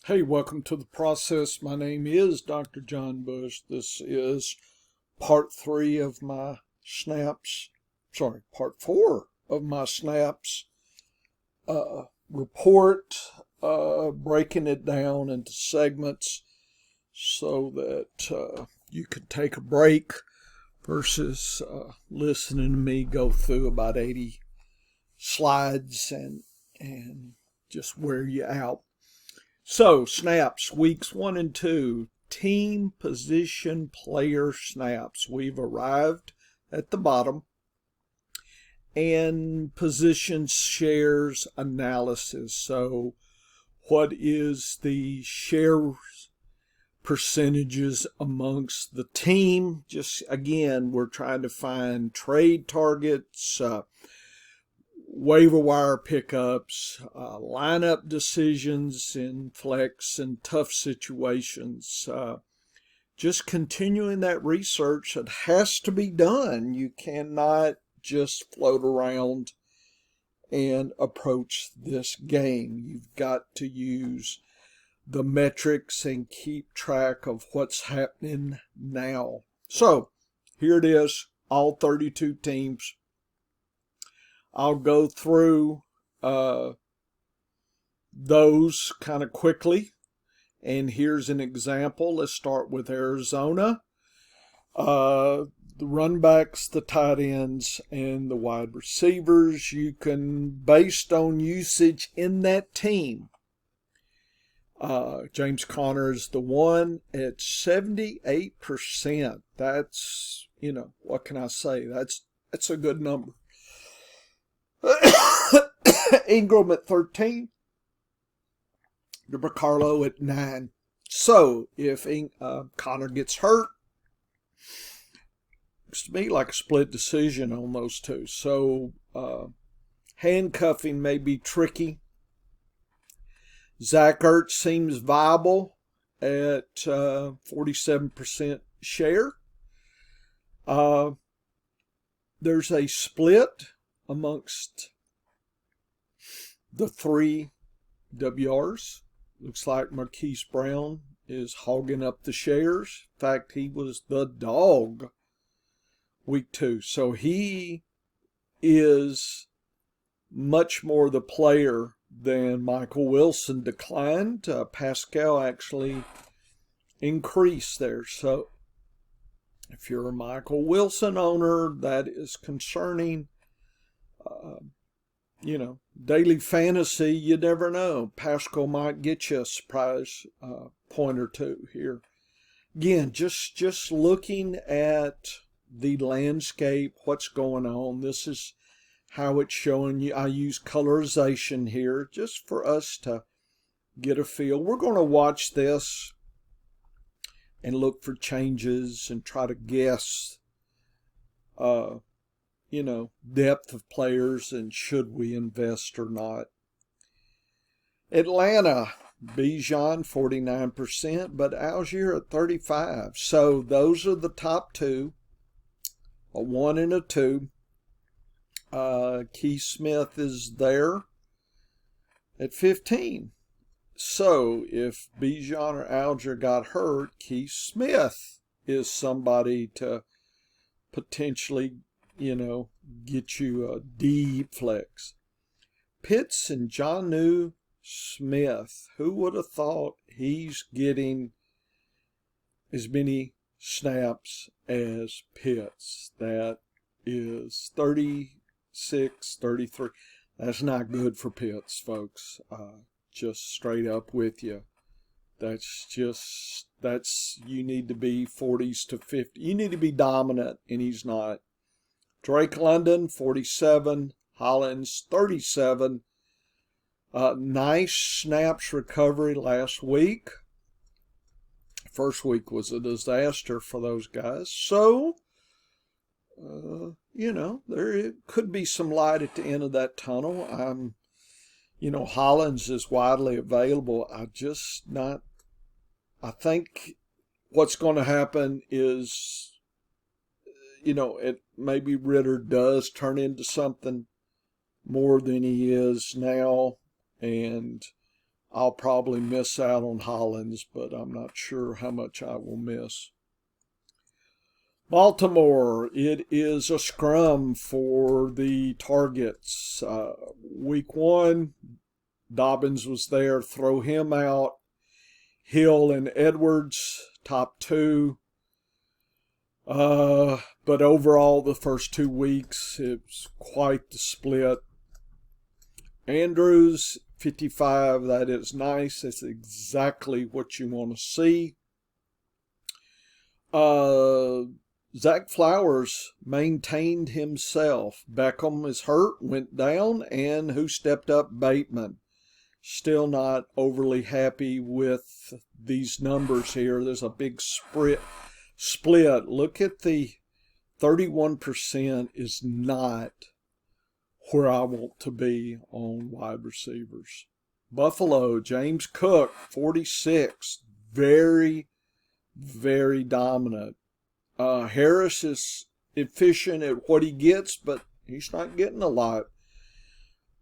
Hey, welcome to the process. My name is Dr. John Bush. This is part three of my snaps. Part four of my snaps report, breaking it down into segments so that you can take a break versus listening to me go through about 80 slides and just wear you out. So, snaps, weeks 1 and 2, team position player snaps. We've arrived at the bottom. And position shares analysis. So, what is the share percentages amongst the team? Just again, we're trying to find trade targets, waiver wire pickups, lineup decisions in flex and tough situations. Just continuing that research that has to be done. You cannot just float around and approach this game. You've got to use the metrics and keep track of what's happening now. So here it is, all 32 teams. I'll go through those kind of quickly. And here's an example. Let's start with Arizona. The run backs, the tight ends, and the wide receivers. You can, based on usage in that team, James Conner is the one at 78%. That's, what can I say? That's a good number. Ingram at 13, DeBarcalo at 9. So if Conner gets hurt, looks to me like a split decision on those two. So handcuffing may be tricky. Zach Ertz seems viable at 47% share. There's a split amongst the three WRs. Looks like Marquise Brown is hogging up the shares. In fact, he was the dog week 2. So he is much more the player than Michael Wilson declined. Pascal actually increased there. So if you're a Michael Wilson owner, that is concerning. Daily fantasy, you never know. Pascal might get you a surprise point or two here. Again, just looking at the landscape, what's going on. This is how it's showing you. I use colorization here just for us to get a feel. We're going to watch this and look for changes and try to guess depth of players and should we invest or not. Atlanta, Bijan 49%, but Algier at 35%. So those are the top two, a 1 and a 2. Keith Smith is there at 15. So if Bijan or Algier got hurt, Keith Smith is somebody to potentially get you a deep flex. Pitts and Jonnu Smith. Who would have thought he's getting as many snaps as Pitts? That is 36, 33. That's not good for Pitts, folks. Just straight up with you. You need to be 40s to 50. You need to be dominant, and he's not. Drake London, 47. Hollins, 37. Nice snaps recovery last week. First week was a disaster for those guys. So, there could be some light at the end of that tunnel. Hollins is widely available. I think what's going to happen is, maybe Ritter does turn into something more than he is now, and I'll probably miss out on Hollins, but I'm not sure how much I will miss. Baltimore, it is a scrum for the targets. Week 1, Dobbins was there, throw him out. Hill and Edwards, top 2. But overall, the first 2 weeks, it's quite the split. Andrews, 55, that is nice. That's exactly what you want to see. Zach Flowers maintained himself. Beckham is hurt, went down, and who stepped up? Bateman. Still not overly happy with these numbers here. There's a big split. Look at the 31% is not where I want to be on wide receivers. Buffalo, James Cook, 46. Very, very dominant. Harris is efficient at what he gets, but he's not getting a lot.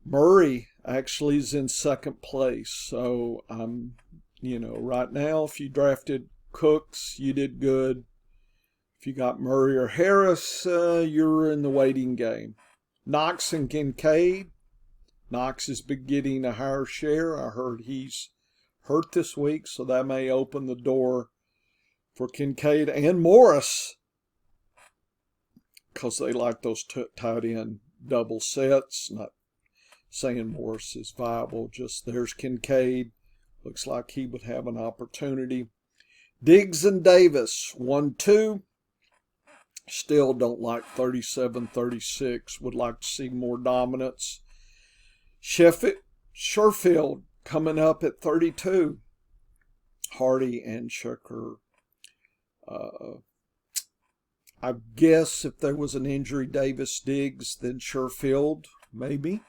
Murray actually is in second place. So, right now, if you drafted Cooks, you did good. If you got Murray or Harris, you're in the waiting game. Knox and Kincaid. Knox has been getting a higher share. I heard he's hurt this week, so that may open the door for Kincaid and Morris, because they like those tight end double sets. Not saying Morris is viable, just there's Kincaid. Looks like he would have an opportunity. Diggs and Davis, 1-2. Still don't like 37-36. Would like to see more dominance. Sherfield coming up at 32. Hardy and Shucker. I guess if there was an injury, Davis, Diggs, then Sherfield maybe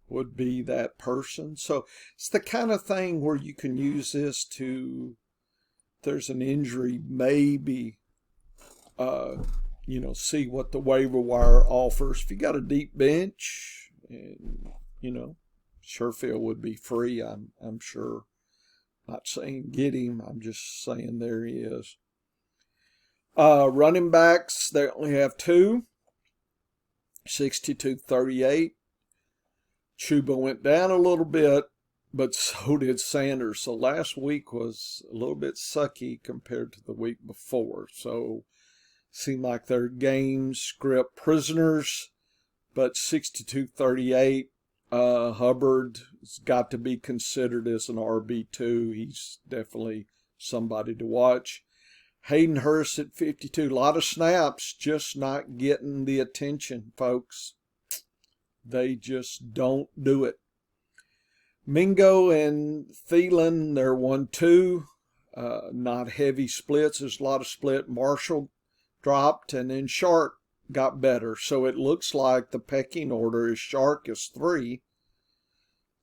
would be that person. So it's the kind of thing where you can use this to, if there's an injury, maybe, see what the waiver wire offers. If you got a deep bench, and, Sherfield would be free, I'm sure. Not saying get him, I'm just saying there he is. Running backs, they only have 2. 62-38. Chuba went down a little bit, but so did Sanders. So last week was a little bit sucky compared to the week before. So seemed like their game script prisoners, but 62-38. Hubbard's got to be considered as an RB2. He's definitely somebody to watch. Hayden Hurst at 52. A lot of snaps, just not getting the attention, folks. They just don't do it. Mingo and Thielen, they're 1-2. Not heavy splits. There's a lot of split. Marshall dropped, and then Shark got better. So it looks like the pecking order is Shark is 3.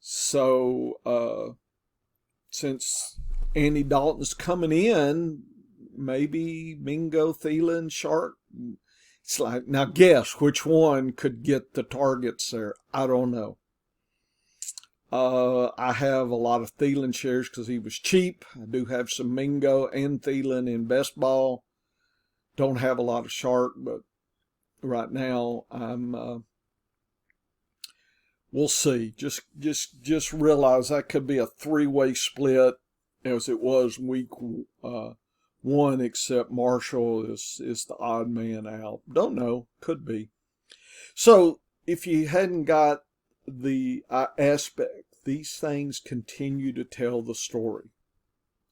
So since Andy Dalton's coming in, maybe Mingo, Thielen, Shark. It's like, now guess which one could get the targets there. I don't know. I have a lot of Thielen shares because he was cheap. I do have some Mingo and Thielen in best ball. Don't have a lot of Shark, but right now we'll see. Just realize that could be a 3-way split as it was week 1, except Marshall is the odd man out. Don't know. Could be. So if you hadn't got the aspect, these things continue to tell the story.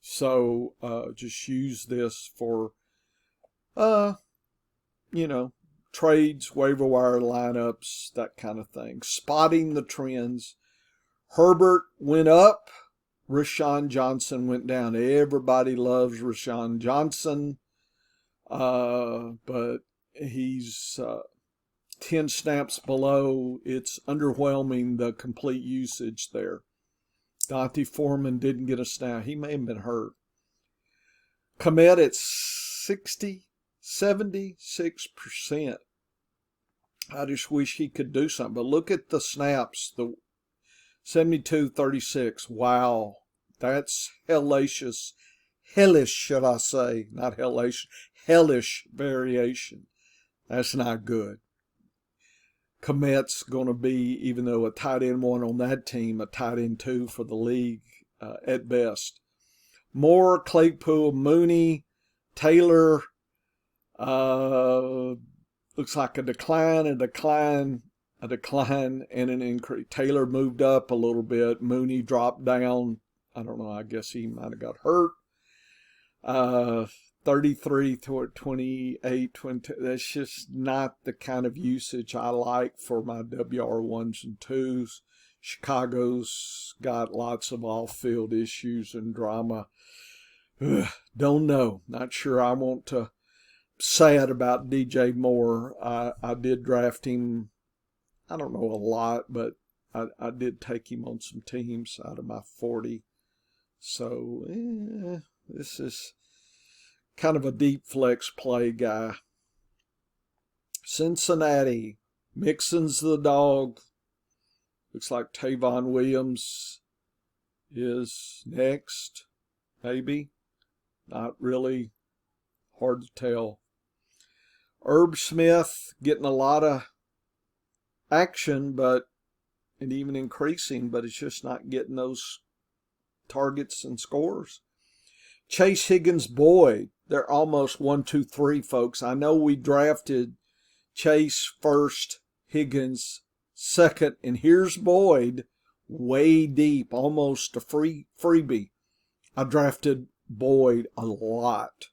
So just use this for, trades, waiver wire lineups, that kind of thing. Spotting the trends. Herbert went up. Rashawn Johnson went down. Everybody loves Rashawn Johnson, but he's 10 snaps below. It's underwhelming, the complete usage there. Dante Foreman didn't get a snap. He may have been hurt. Komet at 76%. I just wish he could do something. But look at the snaps. The 72-36. Wow. That's hellacious. Hellish, should I say, not hellacious. Hellish variation. That's not good. Kmet's going to be, even though a tight end 1 on that team, a tight end 2 for the league at best. Moore, Claypool, Mooney, Taylor, looks like a decline, and an increase. Taylor moved up a little bit. Mooney dropped down. I don't know. I guess he might have got hurt. 33 toward 28, 20. That's just not the kind of usage I like for my WR1s and 2s. Chicago's got lots of off-field issues and drama. Don't know. Not sure I want to sad about DJ Moore. I did draft him, I don't know a lot, but I did take him on some teams out of my 40. So, this is kind of a deep flex play guy. Cincinnati, Mixon's the dog. Looks like Tavon Williams is next, maybe. Not really. Hard to tell. Herb Smith getting a lot of action, and even increasing, but it's just not getting those targets and scores. Chase Higgins Boyd, they're almost 1, 2, 3, folks. I know we drafted Chase first, Higgins second, and here's Boyd way deep, almost a freebie. I drafted Boyd a lot,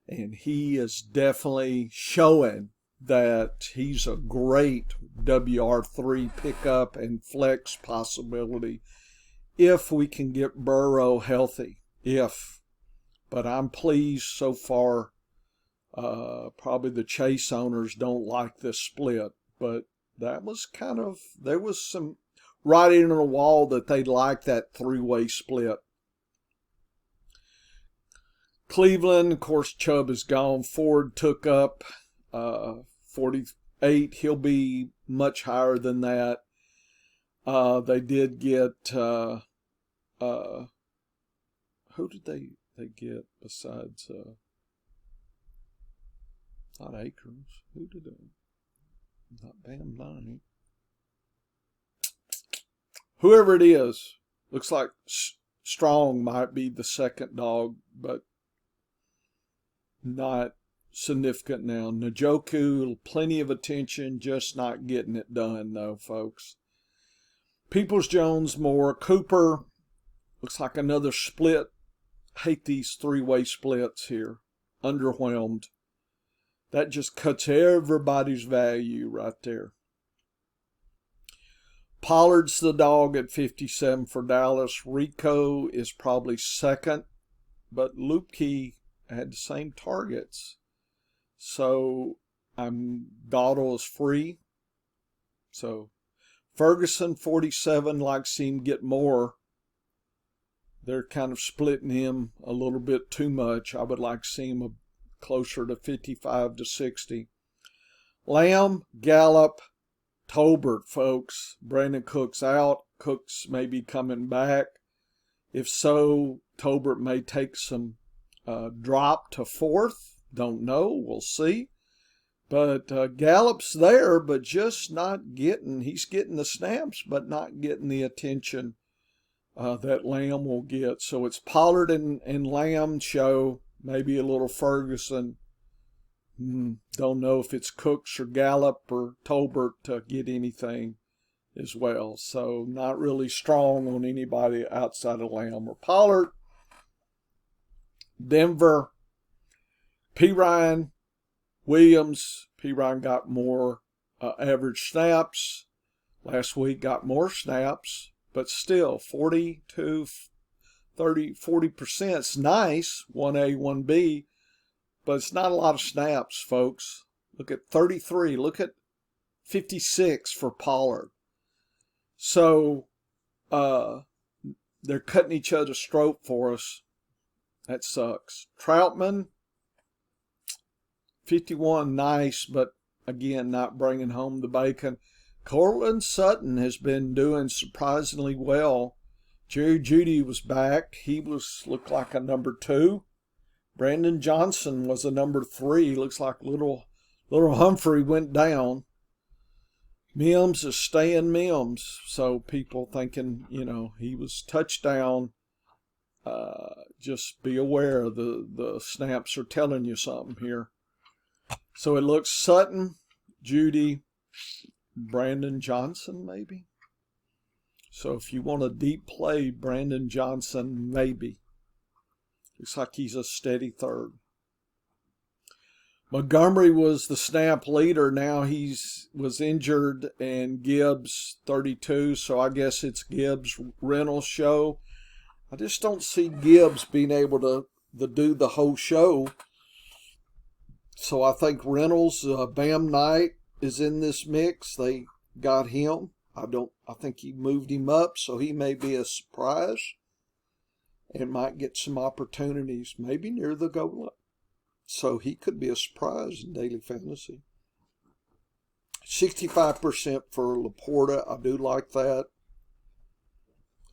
and he is definitely showing that he's a great WR3 pickup and flex possibility if we can get Burrow healthy. But I'm pleased so far. Probably the Chase owners don't like this split, but that was there was some writing on the wall that they'd like that 3-way split. Cleveland, of course, Chubb is gone. Ford took up 48. He'll be much higher than that. They did get who did they get besides not Akers? Who did they? Not Bam Nani. Whoever it is, looks like Strong might be the second dog, but not significant now. Njoku, plenty of attention, just not getting it done, though, folks. Peoples-Jones, Moore, Cooper, looks like another split. Hate these 3-way splits here. Underwhelmed. That just cuts everybody's value right there. Pollard's the dog at 57 for Dallas. Rico is probably second, but Lupke had the same targets. So Dawdle is free. So Ferguson, 47, like to see him get more. They're kind of splitting him a little bit too much. I would like to see him closer to 55 to 60. Lamb, Gallup, Tolbert, folks. Brandon Cooks out. Cooks may be coming back. If so, Tolbert may take some drop to 4th. Don't know. We'll see. But Gallup's there, but just not getting. He's getting the snaps, but not getting the attention that Lamb will get. So it's Pollard and Lamb show. Maybe a little Ferguson. Don't know if it's Cooks or Gallup or Tolbert to get anything as well. So not really strong on anybody outside of Lamb or Pollard. Denver, Perine, Williams. Perine got more average snaps. Last week got more snaps, but still 40% is nice, 1A, 1B, but it's not a lot of snaps, folks. Look at 33. Look at 56 for Pollard. So they're cutting each other's throat for us. That sucks. Troutman, 51, nice, but again, not bringing home the bacon. Cortland Sutton has been doing surprisingly well. Jerry Jeudy was back. He looked like a number 2. Brandon Johnson was a number 3. Looks like little Humphrey went down. Mims is staying Mims. So people thinking, he was touchdown. Just be aware the snaps are telling you something here. So it looks Sutton, Jeudy, Brandon Johnson maybe. So if you want a deep play, Brandon Johnson maybe. Looks like he's a steady third. Montgomery was the snap leader. Now was injured, and Gibbs 32. So I guess it's Gibbs Reynolds show. I just don't see Gibbs being able to do the whole show. So I think Reynolds, Bam Knight is in this mix. They got him. I think he moved him up, so he may be a surprise and might get some opportunities, maybe near the goal line. So he could be a surprise in daily fantasy. 65% for Laporta. I do like that.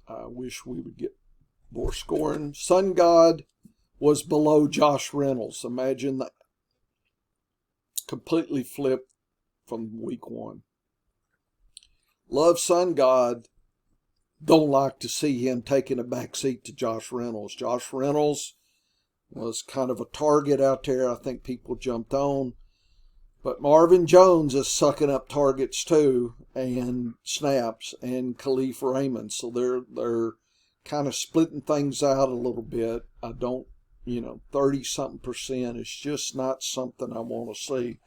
I wish we would get more scoring. Sun God was below Josh Reynolds. Imagine that. Completely flipped from week 1. Love Sun God. Don't like to see him taking a backseat to Josh Reynolds. Josh Reynolds was kind of a target out there. I think people jumped on. But Marvin Jones is sucking up targets too, and snaps, and Khalif Raymond. So they're kind of splitting things out a little bit. I don't, 30-something% is just not something I want to see.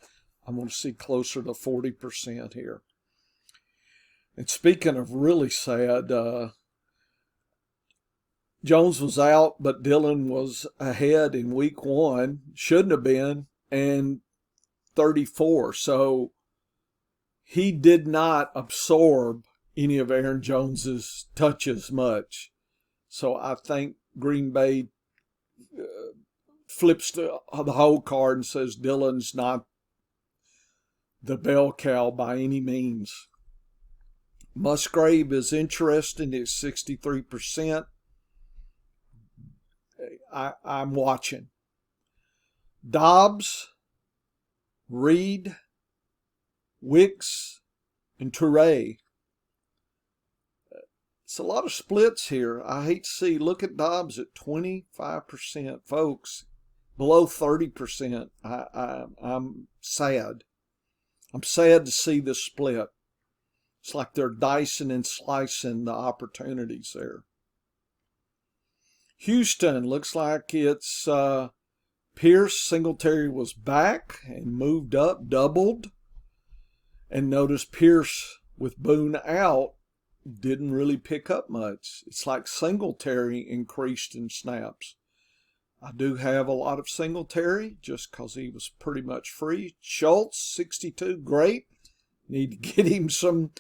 I want to see closer to 40% here. And speaking of really sad, Jones was out, but Dillon was ahead in week 1. Shouldn't have been, and 34. So he did not absorb any of Aaron Jones's touches much. So I think Green Bay flips the whole card and says Dillon's not the bell cow by any means. Musgrave is interesting. It's 63%. I'm watching. Dobbs, Reed, Wicks, and Toure. It's a lot of splits here. I hate to see. Look at Dobbs at 25%. Folks, below 30%. I'm sad. I'm sad to see this split. It's like they're dicing and slicing the opportunities there. Houston, looks like it's Pierce. Singletary was back and moved up, doubled. And notice Pierce with Boone out didn't really pick up much. It's like Singletary increased in snaps. I do have a lot of Singletary just because he was pretty much free. Schultz, 62, great. Need to get him some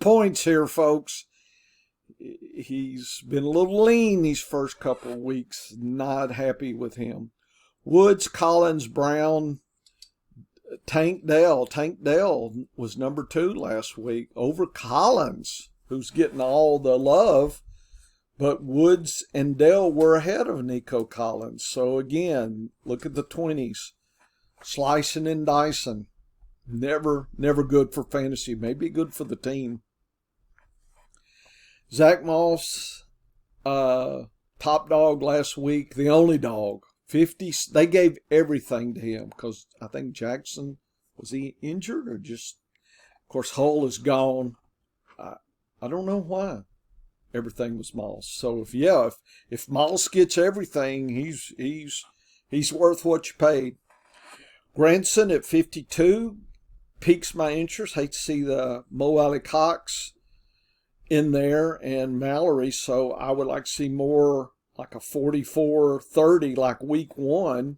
points here, folks. He's been a little lean these first couple of weeks. Not happy with him. Woods, Collins, Brown, Tank Dell. Tank Dell was number 2 last week over Collins, who's getting all the love. But Woods and Dell were ahead of Nico Collins. So again, look at the 20s. Slicing and dicing. Never good for fantasy. Maybe good for the team. Zach Moss, top dog last week. The only dog. 50. They gave everything to him because I think Jackson, was he injured or just, of course, Hull is gone. I don't know why. Everything was Moss. So if Moss gets everything, he's worth what you paid. Granson at 52 piques my interest. Hate to see the Mo Alley Cox in there and Mallory. So I would like to see more like a 44-30 like week 1.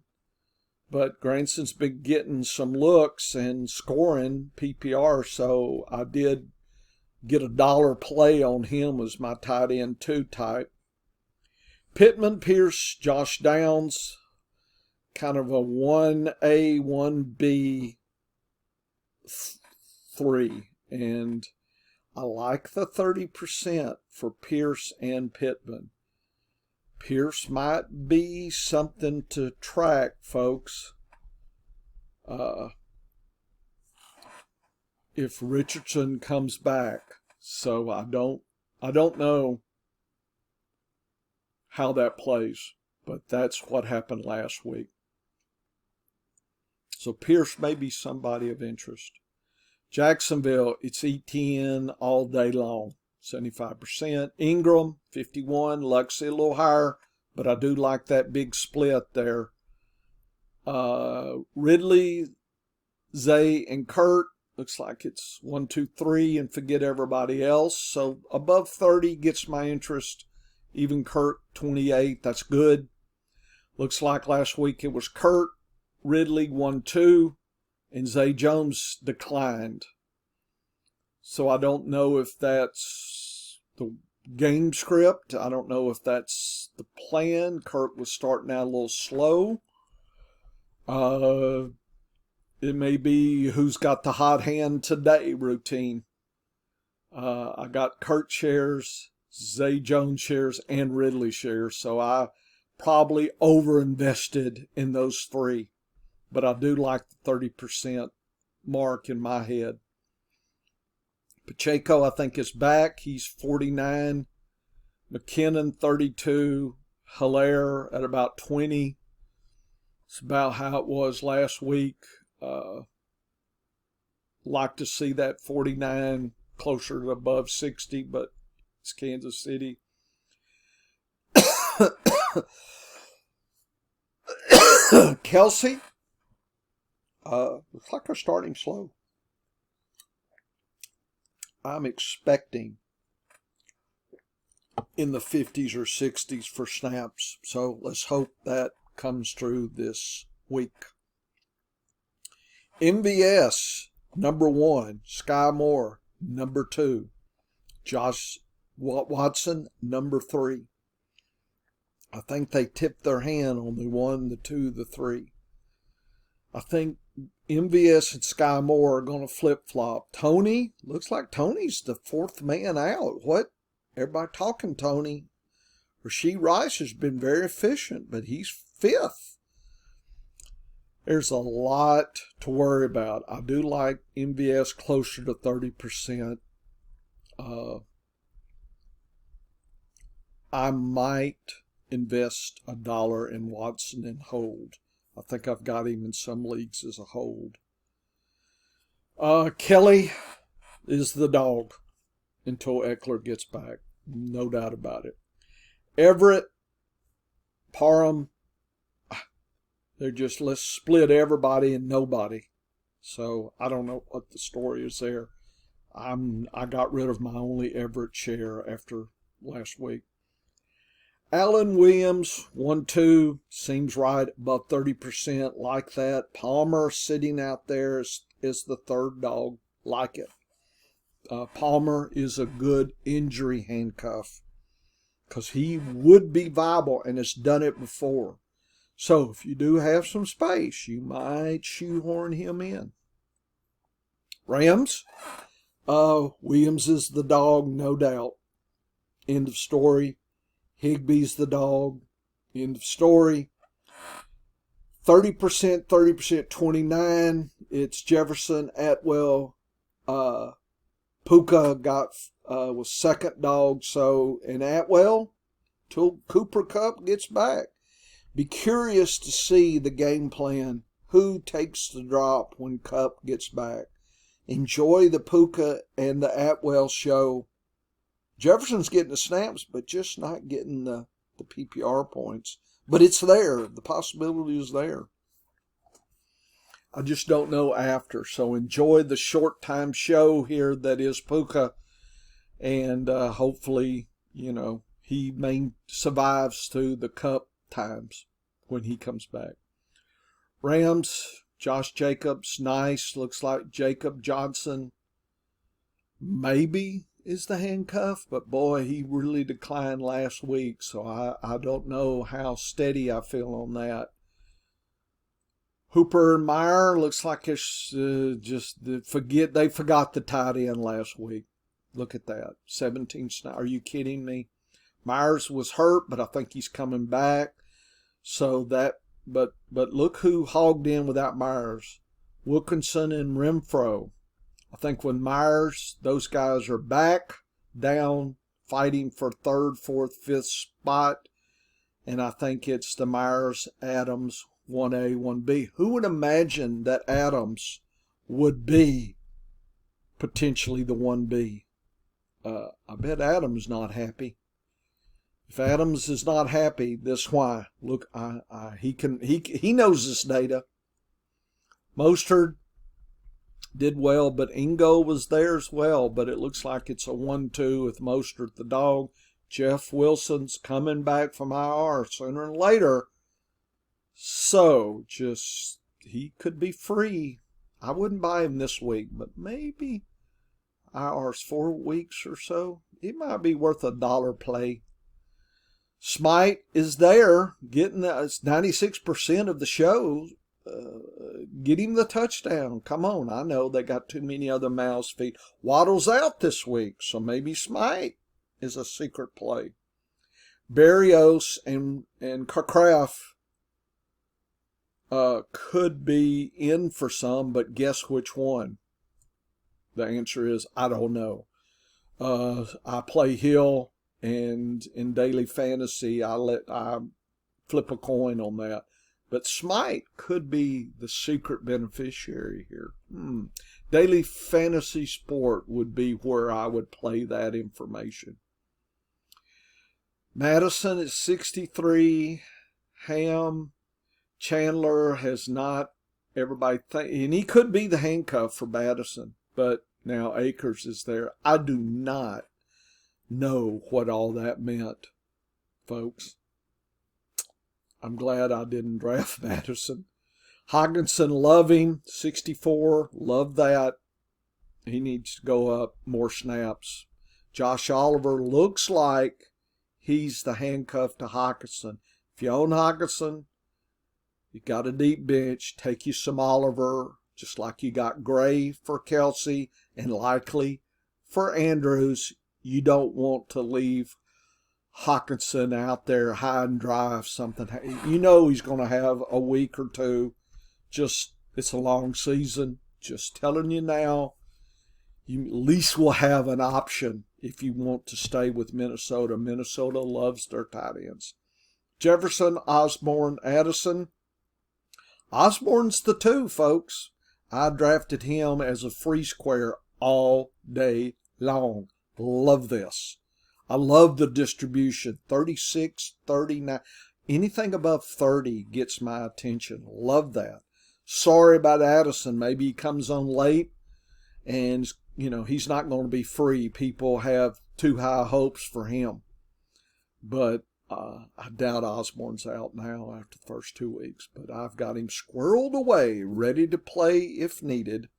But Granson's been getting some looks and scoring PPR. So I did get a dollar play on him as my tight end 2 type. Pittman, Pierce, Josh Downs, kind of a 1A, 1B 3. And I like the 30% for Pierce and Pittman. Pierce might be something to track, folks. If Richardson comes back. So I don't know how that plays, but that's what happened last week. So Pierce may be somebody of interest. Jacksonville, it's ETN all day long, 75%. Ingram, 51. Luxy a little higher, but I do like that big split there. Ridley, Zay, and Kurt, looks like it's 1, 2, 3, and forget everybody else. So above 30 gets my interest. Even Kurt, 28, that's good. Looks like last week it was Kurt, Ridley, 1, 2, and Zay Jones declined. So I don't know if that's the game script. I don't know if that's the plan. Kurt was starting out a little slow. It may be who's got the hot hand today routine. I got Kurt shares, Zay Jones shares, and Ridley shares. So I probably overinvested in those three. But I do like the 30% mark in my head. Pacheco, I think, is back. He's 49. McKinnon, 32. Hilaire at about 20. It's about how it was last week. Like to see that 49 closer to above 60, but it's Kansas City. Kelsey, looks like they're starting slow. I'm expecting in the 50s or 60s for snaps. So let's hope that comes through this week. MVS, number 1. Sky Moore, number 2. Josh Watson, number 3. I think they tipped their hand on the 1, the 2, the 3. I think MVS and Sky Moore are going to flip-flop. Tony, looks like Tony's the 4th man out. What? Everybody talking Tony. Rashee Rice has been very efficient, but he's 5th. There's a lot to worry about. I do like MVS closer to 30%. I might invest $1 in Watson and hold. I think I've got him in some leagues as a hold. Kelly is the dog until Eckler gets back. No doubt about it. Everett, Parham, they're just, let's split everybody and nobody. So I don't know what the story is there. I got rid of my only Everett share after last week. Allen Williams, 1, 2, seems right, above 30%, like that. Palmer sitting out there is the 3rd dog, like it. Palmer is a good injury handcuff because he would be viable and has done it before. So if you do have some space, you might shoehorn him in. Rams, Williams is the dog, no doubt. End of story. Higbee's the dog. End of story. 30%, 29. It's Jefferson, Atwell. Puka was 2nd dog. So, and Atwell, till Cooper Kupp gets back. Be curious to see the game plan. Who takes the drop when Kupp gets back? Enjoy the Puka and the Atwell show. Jefferson's getting the snaps, but just not getting the PPR points. But it's there. The possibility is there. I just don't know after. So enjoy the short time show here that is Puka. And hopefully, he survives through the Kupp times when he comes back. Rams, Josh Jacobs, nice. Looks like Jacob Johnson maybe is the handcuff, but boy, he really declined last week, so I don't know how steady I feel on that. Hooper and Meyer, looks like it's they forgot the tight end last week. Look at that. 17 snaps. Are you kidding me? Myers was hurt, but I think he's coming back. So that, but look who hogged in without Myers. Wilkinson and Renfro. I think when Myers, those guys are back down fighting for third, fourth, fifth spot. And I think it's the Myers Adams 1A, 1B. Who would imagine that Adams would be potentially the 1B? I bet Adams not happy. If Adams is not happy, this why. Look, he knows this data. Mostert did well, but Ingo was there as well. But it looks like it's a 1-2 with Mostert the dog. Jeff Wilson's coming back from IR sooner than later. So just he could be free. I wouldn't buy him this week, but maybe IR's 4 weeks or so. It might be worth $1 play. Smite is there, getting 96% of the show. Get him the touchdown. Come on, I know they got too many other mouths feed. Waddle's out this week, so maybe Smite is a secret play. Berrios and Kraft could be in for some, but guess which one? The answer is I don't know. I play Hill, and in daily fantasy, I flip a coin on that. But Smite could be the secret beneficiary here. Daily fantasy sport would be where I would play that information. Madison is 63. Ham. Chandler has not. Everybody and he could be the handcuff for Madison. But now Akers is there. I do not know what all that meant, folks. I'm glad I didn't draft Madison. Hockenson, love him. 64, love that. He needs to go up more snaps. Josh Oliver looks like he's the handcuff to Hockenson. If you own Hockenson, you got a deep bench. Take you some Oliver, just like you got Gray for Kelsey and likely for Andrews. You don't want to leave Hockenson out there high and dry if something. You know he's going to have a week or two. Just, it's a long season. Just telling you now, you at least will have an option if you want to stay with Minnesota. Minnesota loves their tight ends. Jefferson, Osborne, Addison. Osborne's the 2, folks. I drafted him as a free square all day long. Love this. I love the distribution. 36, 39. Anything above 30 gets my attention. Love that. Sorry about Addison. Maybe he comes on late and, he's not going to be free. People have too high hopes for him. But I doubt Osborne's out now after the first 2 weeks. But I've got him squirreled away, ready to play if needed.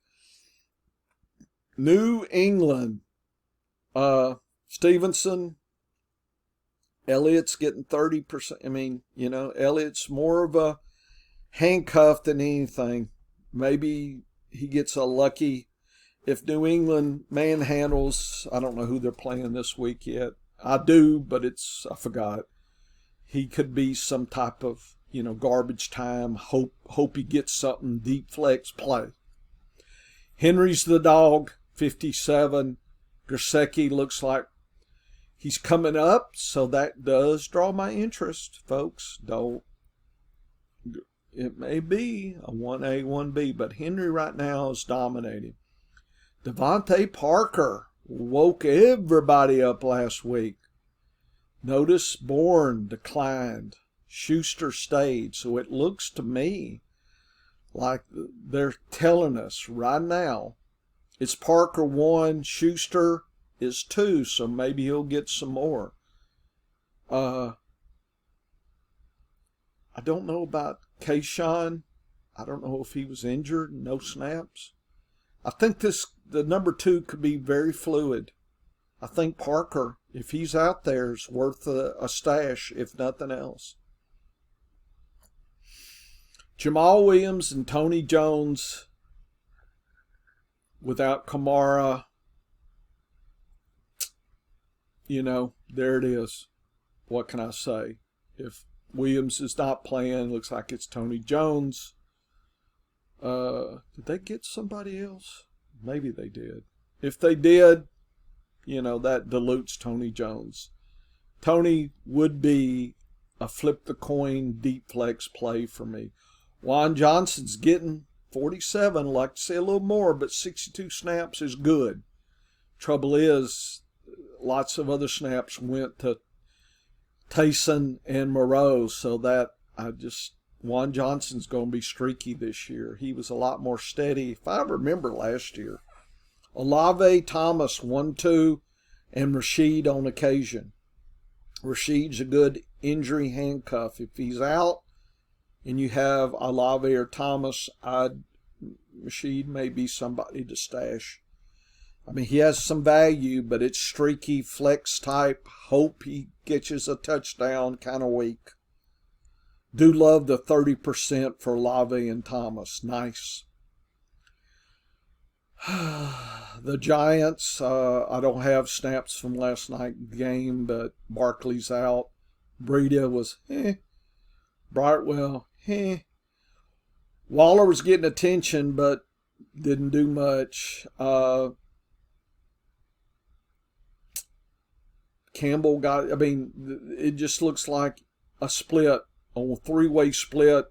New England. Stevenson, Elliott's getting 30%. Elliott's more of a handcuff than anything. Maybe he gets a lucky. If New England manhandles, I don't know who they're playing this week yet. I do, but I forgot. He could be some type of, garbage time. Hope he gets something, deep flex play. Henry's the dog, 57. Gesicki looks like he's coming up, so that does draw my interest, folks. It may be a 1A, 1B, but Henry right now is dominating. Devontae Parker woke everybody up last week. Notice Bourne declined. Schuster stayed, so it looks to me like they're telling us right now it's Parker 1, Schuster is 2, so maybe he'll get some more. I don't know about Kayshawn. I don't know if he was injured, no snaps. I think the number 2 could be very fluid. I think Parker, if he's out there, is worth a stash, if nothing else. Jamal Williams and Tony Jones without Kamara. there it is. What can I say? If Williams is not playing, looks like it's Tony Jones. Did they get somebody else? Maybe they did. If they did, that dilutes Tony Jones. Tony would be a flip the coin deep flex play for me. Juan Johnson's getting 47. Like to see a little more, but 62 snaps is good. Trouble is, lots of other snaps went to Taysom and Moreau, so that Juan Johnson's going to be streaky this year. He was a lot more steady, if I remember last year. Olave, Thomas, 1-2, and Rashid on occasion. Rashid's a good injury handcuff. If he's out and you have Olave or Thomas, Rashid may be somebody to stash. I mean, he has some value, but it's streaky, flex type. Hope he catches a touchdown kind of week. Do love the 30% for Olave and Thomas. Nice. The Giants, I don't have snaps from last night's game, but Barkley's out. Breida was, Brightwell, Waller was getting attention, but didn't do much. Campbell it just looks like a split, a three-way split.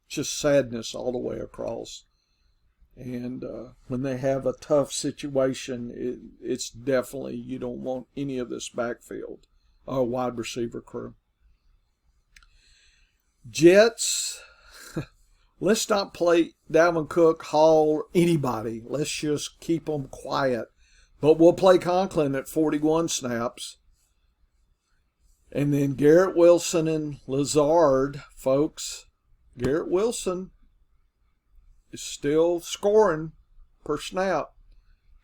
Just sadness all the way across. And when they have a tough situation, it's definitely, you don't want any of this backfield or wide receiver crew. Jets, let's not play Dalvin Cook, Hall, anybody. Let's just keep them quiet. But we'll play Conklin at 41 snaps. And then Garrett Wilson and Lazard, folks. Garrett Wilson is still scoring per snap.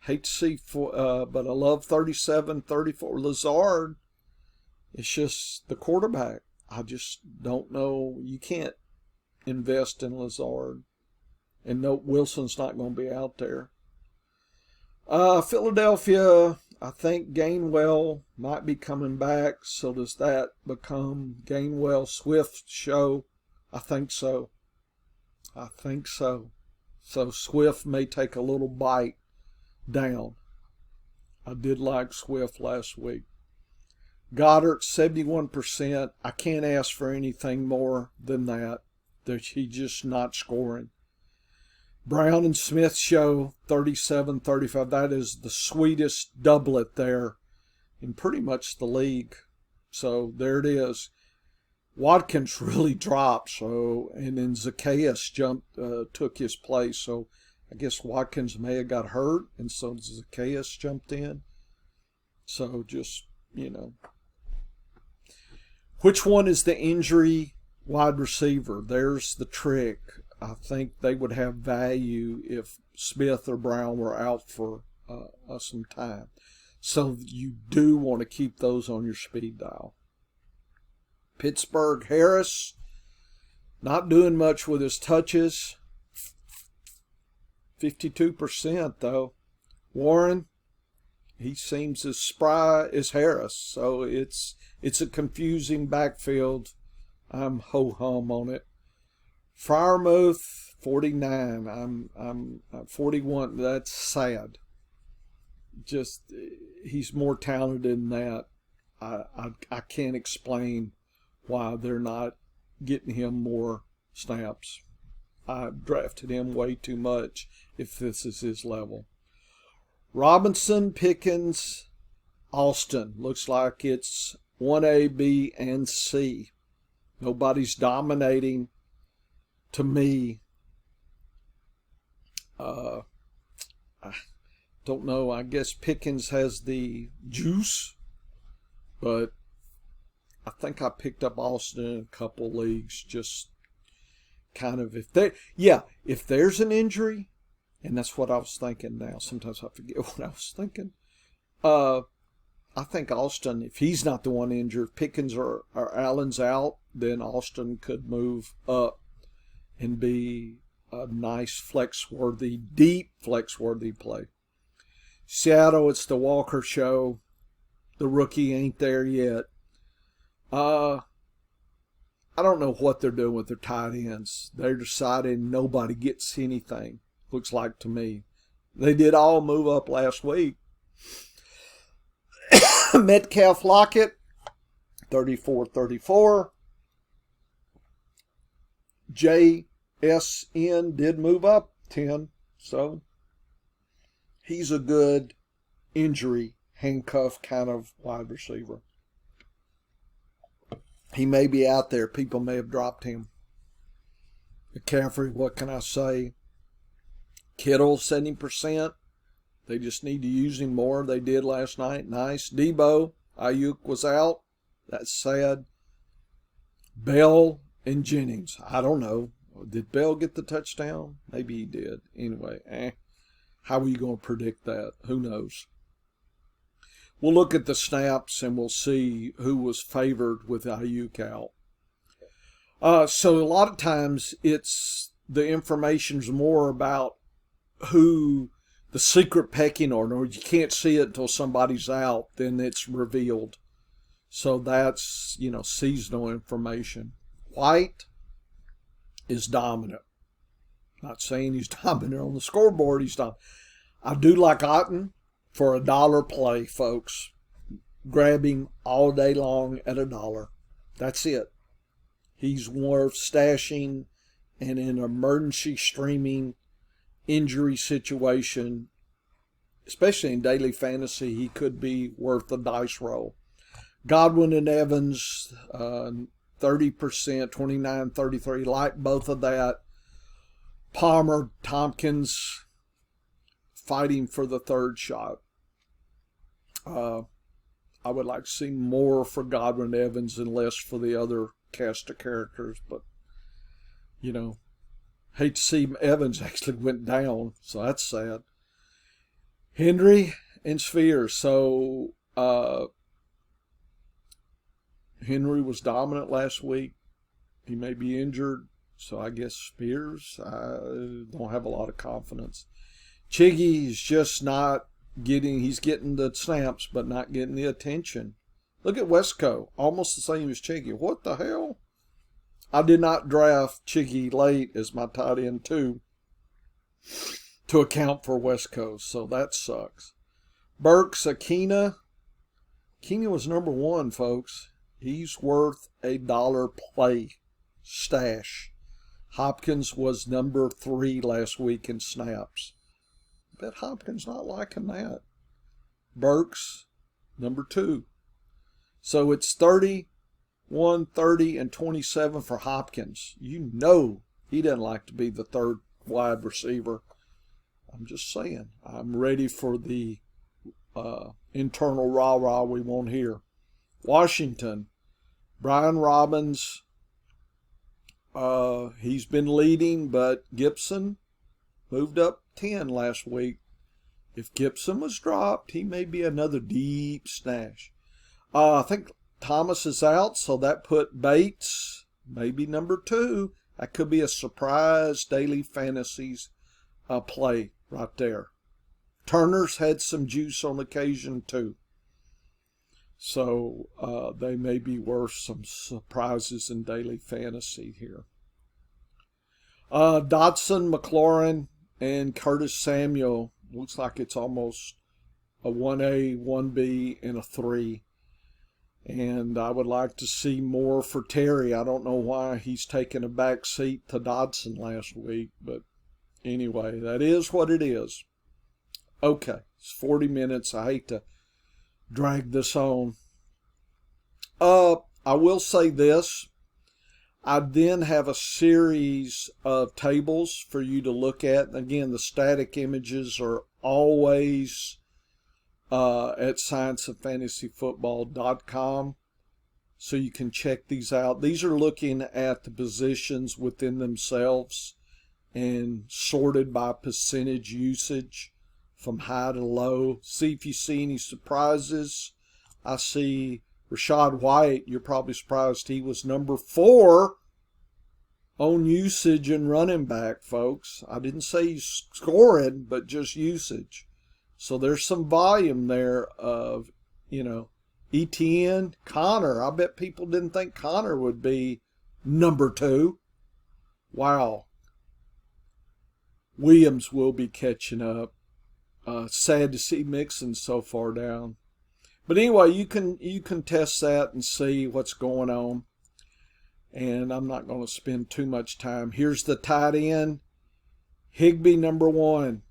Hate to see, but I love 37, 34. Lazard, it's just the quarterback. I just don't know. You can't invest in Lazard. And no, Wilson's not going to be out there. Philadelphia, I think Gainwell might be coming back. So does that become Gainwell Swift show? I think so. So Swift may take a little bite down. I did like Swift last week. Goddard, 71%. I can't ask for anything more than that. He's just not scoring. Brown and Smith show 37-35. That is the sweetest doublet there in pretty much the league. So there it is. Watkins really dropped, and then Zacchaeus took his place. So I guess Watkins may have got hurt, and so Zacchaeus jumped in. So just, Which one is the injury wide receiver? There's the trick. I think they would have value if Smith or Brown were out for some time. So you do want to keep those on your speed dial. Pittsburgh, Harris, not doing much with his touches. 52% though. Warren, he seems as spry as Harris. So it's a confusing backfield. I'm ho-hum on it. Freiermuth, 49. I'm 41. That's sad. Just, he's more talented than that. I can't explain why they're not getting him more snaps. I drafted him way too much if this is his level. Robinson, Pickens, Austin. Looks like it's 1A, B, and C. Nobody's dominating to me. I don't know. I guess Pickens has the juice, but I think I picked up Austin in a couple leagues. Just kind of if there's an injury, and that's what I was thinking now. Sometimes I forget what I was thinking. I think Austin, if he's not the one injured, Pickens or Allen's out, then Austin could move up and be a nice deep flex-worthy play. Seattle, it's the Walker show. The rookie ain't there yet. I don't know what they're doing with their tight ends. They're deciding nobody gets anything, looks like to me. They did all move up last week. Metcalf Lockett, 34-34. JSN did move up 10, so he's a good injury handcuff kind of wide receiver. He may be out there. People may have dropped him. McCaffrey, what can I say? Kittle, 70%. They just need to use him more. They did last night. Nice. Debo, Ayuk was out. That's sad. Bell and Jennings. I don't know. Did Bell get the touchdown? Maybe he did. Anyway, how are you going to predict that? Who knows? We'll look at the snaps and we'll see who was favored with Ayuk out. So a lot of times it's the information's more about who the secret pecking order. You can't see it until somebody's out, then it's revealed. So that's, seasonal information. White is dominant. Not saying he's dominant on the scoreboard. He's dominant. I do like Otten for $1 play, folks. Grab him all day long at $1. That's it. He's worth stashing, and in an emergency streaming injury situation, especially in daily fantasy, he could be worth a dice roll. Godwin and Evans, 30%, 29-33, like both of that. Palmer, Tompkins, fighting for the third shot. I would like to see more for Godwin and Evans and less for the other cast of characters, but, hate to see Evans actually went down, so that's sad. Henry and Sphere. So, Henry was dominant last week. He may be injured, so I guess Spears, I don't have a lot of confidence. Chiggy is just not he's getting the snaps, but not getting the attention. Look at Wesco, almost the same as Chiggy. What the hell? I did not draft Chiggy late as my tight end too to account for Wesco, so that sucks. Burks, Akina. Akina was number 1, folks. He's worth $1 play stash. Hopkins was number 3 last week in snaps. I bet Hopkins not liking that. Burks, number 2. So it's 31, 30, and 27 for Hopkins. You know he doesn't like to be the third wide receiver. I'm just saying. I'm ready for the internal rah-rah we won't hear. Washington, Brian Robbins, he's been leading, but Gibson moved up 10 last week. If Gibson was dropped, he may be another deep stash. I think Thomas is out, so that put Bates, maybe number 2. That could be a surprise daily fantasies play right there. Turner's had some juice on occasion too. So they may be worth some surprises in daily fantasy here. Dodson, McLaurin, and Curtis Samuel. Looks like it's almost a 1A, 1B, and a 3. And I would like to see more for Terry. I don't know why he's taken a back seat to Dodson last week. But anyway, that is what it is. Okay, it's 40 minutes. I hate to drag this on. I will say this. I then have a series of tables for you to look at. Again, the static images are always at scienceoffantasyfootball.com, so you can check these out. These are looking at the positions within themselves and sorted by percentage usage from high to low. See if you see any surprises. I see Rachaad White. You're probably surprised he was number 4 on usage and running back, folks. I didn't say he's scoring, but just usage. So there's some volume there of, ETN, Connor. I bet people didn't think Connor would be number 2. Wow. Williams will be catching up. Sad to see Mixon so far down. But anyway, you can test that and see what's going on. And I'm not going to spend too much time. Here's the tight end. Higbee, number 1.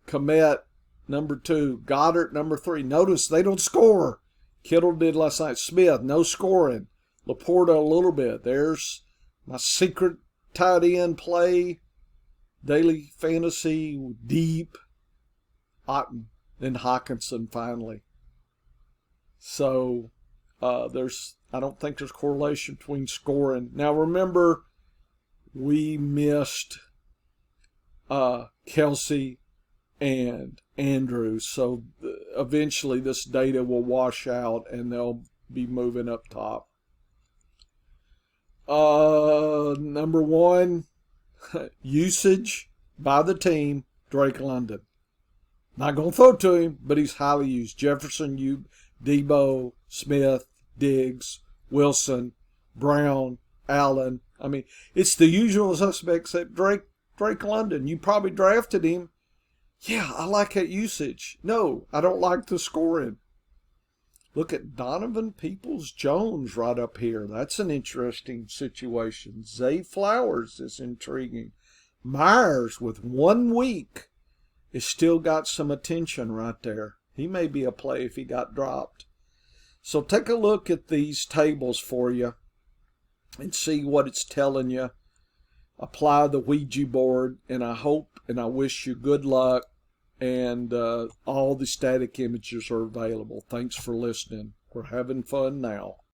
Kmet, number 2. Goddard, number 3. Notice they don't score. Kittle did last night. Smith, no scoring. Laporta, a little bit. There's my secret tight end play. Daily fantasy, deep. Otton, then Hockenson finally. So I don't think there's correlation between scoring. Now remember, we missed Kelsey and Andrews, so eventually this data will wash out and they'll be moving up top. Number 1, usage by the team, Drake London. Not going to throw to him, but he's highly used. Jefferson, Debo, Smith, Diggs, Wilson, Brown, Allen. I mean, it's the usual suspects except Drake London. You probably drafted him. Yeah, I like that usage. No, I don't like the scoring. Look at Donovan Peoples-Jones right up here. That's an interesting situation. Zay Flowers is intriguing. Myers with 1 week has still got some attention right there. He may be a play if he got dropped. So take a look at these tables for you and see what it's telling you. Apply the Ouija board, and I hope and I wish you good luck. And all the static images are available. Thanks for listening. We're having fun now.